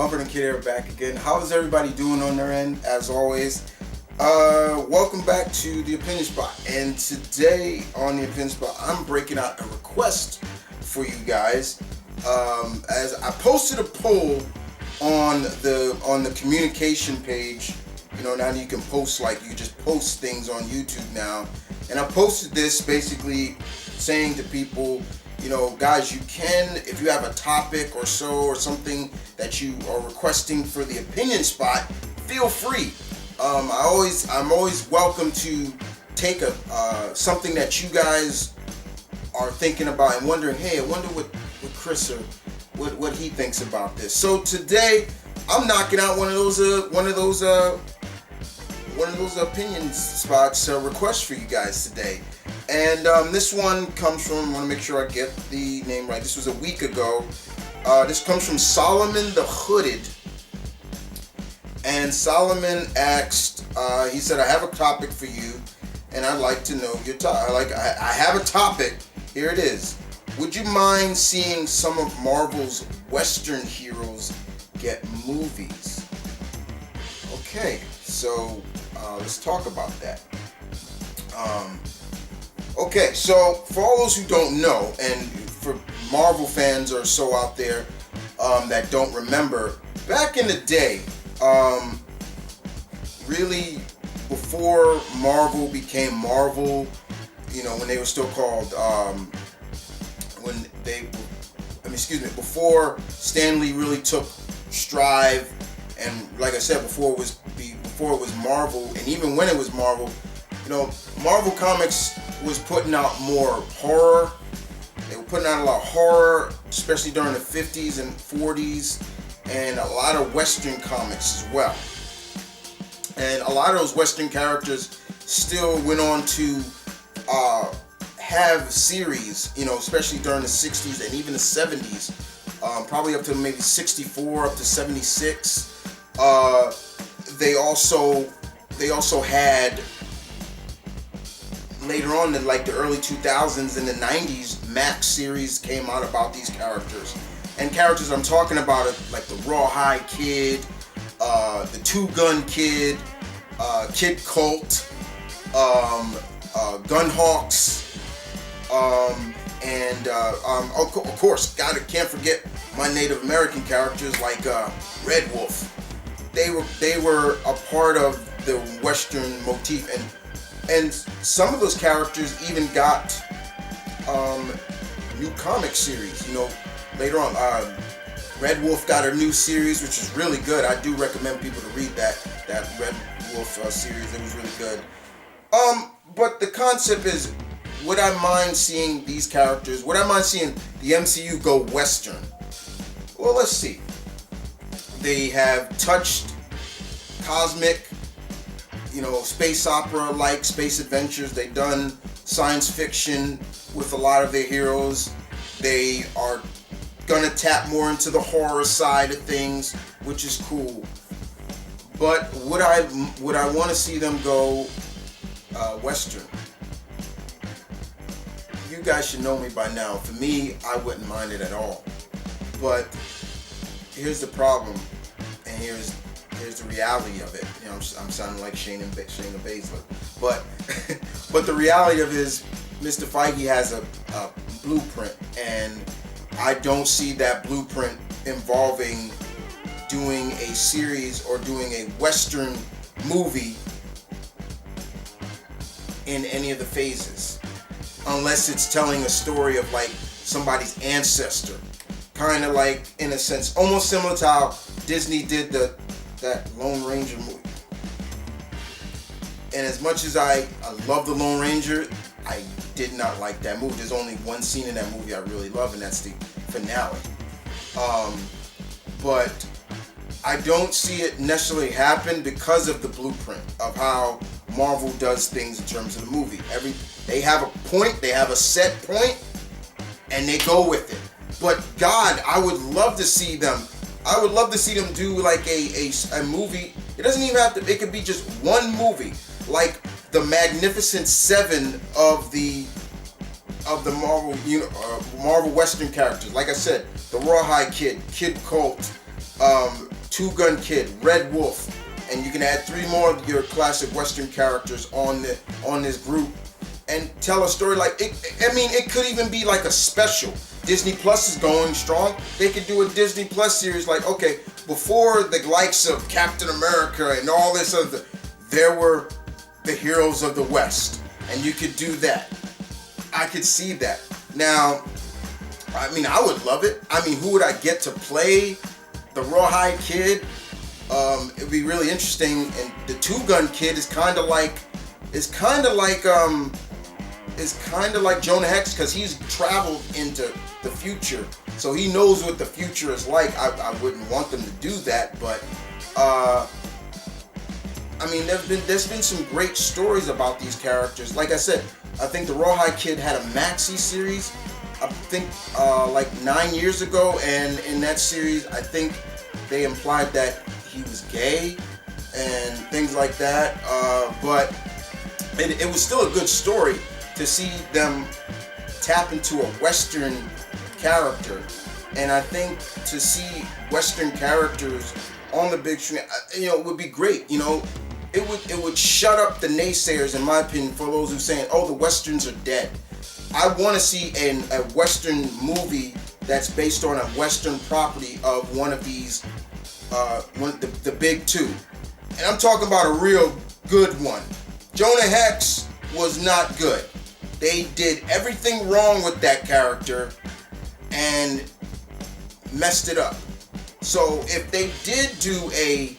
Bumper and Kid Air back again. How is everybody doing on their end? As always, welcome back to the Opinion Spot. And today on the Opinion Spot, I'm breaking out a request for you guys. As I posted a poll on the communication page. You know, now you can post, like, you just post things on YouTube now. And I posted this basically saying to people, you know, guys, you can, if you have a topic or so or something that you are requesting for the Opinion Spot, feel free. I'm always welcome to take something that you guys are thinking about and wondering, hey, I wonder what Chris or what he thinks about this. So today I'm knocking out one of those opinion spots requests for you guys today. And this one comes from, I want to make sure I get the name right. This was a week ago. This comes from Soloman The Hooded. And Solomon asked, he said, I have a topic for you, and I'd like to know your topic. I have a topic. Here it is. Would you mind seeing some of Marvel's Western heroes get movies? Okay, so let's talk about that. Okay, so for all those who don't know, and for Marvel fans or so out there that don't remember, back in the day, really before Marvel became Marvel, you know, when they were still called, before Stan Lee really took stride, and like I said, before it was Marvel, and even when it was Marvel, you know, Marvel Comics was putting out more horror. They were putting out a lot of horror, especially during the 50s and 40s, and a lot of Western comics as well. And a lot of those Western characters still went on to have series, you know, especially during the 60s and even the 70s, probably up to maybe 64, up to 76. They also had, later on in like the early 2000s and the 90s, Max series came out about these characters. And characters I'm talking about are like the Rawhide Kid, the Two Gun Kid, Kid Colt, Gunhawks, and of course, can't forget my Native American characters like Red Wolf. They were a part of the Western motif, and some of those characters even got new comic series. You know, later on, Red Wolf got a new series, which is really good. I do recommend people to read that Red Wolf series. It was really good. But the concept is, would I mind seeing these characters? Would I mind seeing the MCU go Western? Well, let's see. They have touched cosmic, you know, space opera like space adventures. They've done science fiction with a lot of their heroes. They are gonna tap more into the horror side of things, which is cool. But would I want to see them go Western? You guys should know me by now. For me, I wouldn't mind it at all. But here's the problem, and here's the reality of it. You know, I'm sounding like Shayna Baszler, but the reality of it is, Mr. Feige has a blueprint, and I don't see that blueprint involving doing a series or doing a Western movie in any of the phases, unless it's telling a story of like somebody's ancestor, kind of like, in a sense, almost similar to how Disney did that Lone Ranger movie. And as much as I love the Lone Ranger, I did not like that movie. There's only one scene in that movie I really love, and that's the finale. But I don't see it necessarily happen because of the blueprint of how Marvel does things in terms of the movie. They have a point, they have a set point, and they go with it. But God, I would love to see them do like a movie. It doesn't even have to, it could be just one movie, like the Magnificent Seven of the Marvel, Marvel Western characters. Like I said, the Rawhide Kid, Kid Colt, Two Gun Kid, Red Wolf, and you can add 3 more of your classic Western characters on this group and tell a story like it. I mean, it could even be like a special. Disney Plus is going strong. They could do a Disney Plus series like, okay, before the likes of Captain America and all this other, there were the heroes of the West, and you could do that. I could see that. Now, I mean, I would love it. I mean, who would I get to play the Rawhide Kid? It'd be really interesting. And the Two Gun Kid is kind of like Jonah Hex, because he's traveled into the future, so he knows what the future is like. I wouldn't want them to do that, but I mean, there's been some great stories about these characters. Like I said, I think the Rawhide Kid had a maxi series, I think like 9 years ago, and in that series, I think they implied that he was gay and things like that. But it was still a good story to see them tap into a Western character, and I think to see Western characters on the big screen, would be great. It would shut up the naysayers, in my opinion, for those who are saying, oh, the Westerns are dead. I want to see a Western movie that's based on a Western property of one of these, the big two, and I'm talking about a real good one. Jonah Hex was not good. They did everything wrong with that character and messed it up. So if they did do a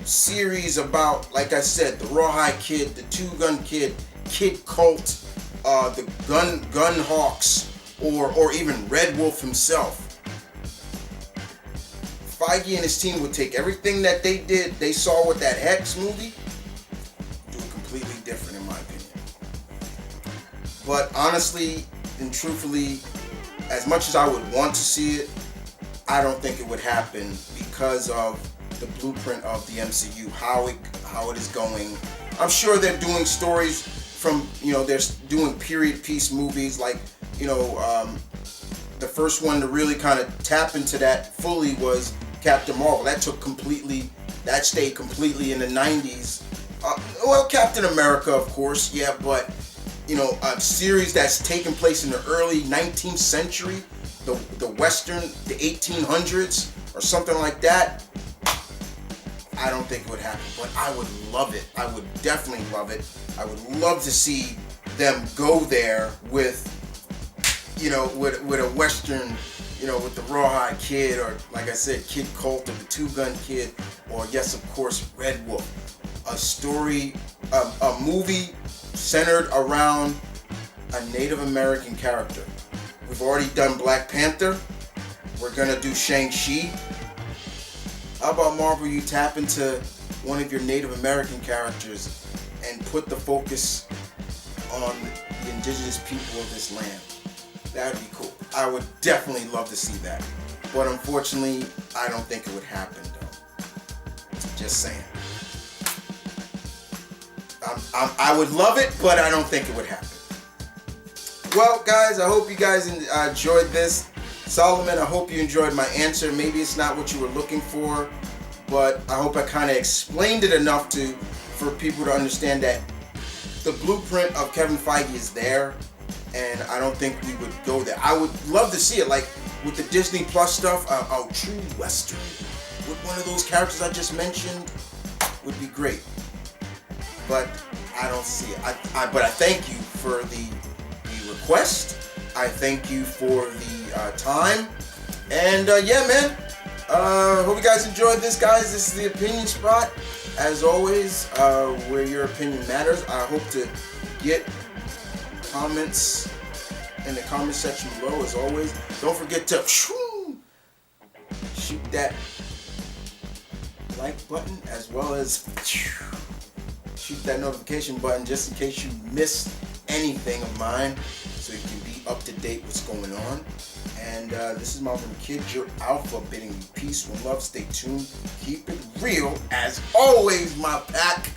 series about, like I said, the Rawhide Kid, the Two Gun Kid, Kid Colt, the Gun Hawks, or even Red Wolf himself, Feige and his team would take everything that they saw with that Hex movie, do it completely different, in my opinion. But honestly and truthfully, as much as I would want to see it, I don't think it would happen because of the blueprint of the MCU, how it is going. I'm sure they're doing stories from, they're doing period piece movies like, the first one to really kind of tap into that fully was Captain Marvel. That stayed completely in the 90s. Captain America, of course, yeah, but a series that's taken place in the early 19th century, the Western, the 1800s, or something like that, I don't think it would happen. But I would love it. I would definitely love it. I would love to see them go there with a Western, with the Rawhide Kid, or like I said, Kid Colt, or the Two Gun Kid, or yes, of course, Red Wolf. A story, a movie centered around a Native American character. We've already done Black Panther. We're gonna do Shang-Chi. How about Marvel, you tap into one of your Native American characters and put the focus on the indigenous people of this land? That'd be cool. I would definitely love to see that. But unfortunately, I don't think it would happen, though. Just saying. I would love it, but I don't think it would happen. Well, guys, I hope you guys enjoyed this. Solomon, I hope you enjoyed my answer. Maybe it's not what you were looking for, but I hope I kind of explained it enough for people to understand that the blueprint of Kevin Feige is there, and I don't think we would go there. I would love to see it, like with the Disney Plus stuff, a true Western with one of those characters I just mentioned would be great. But I don't see it. But I thank you for the request. I thank you for the time. And yeah, man. Hope you guys enjoyed this, guys. This is the Opinion Spot. As always, where your opinion matters. I hope to get comments in the comment section below. As always, don't forget to shoot that like button, as well as shoot that notification button, just in case you missed anything of mine, so you can be up to date what's going on. And this is Malcolm Kid, your alpha, bidding you peace, one love, stay tuned, keep it real, as always, my pack.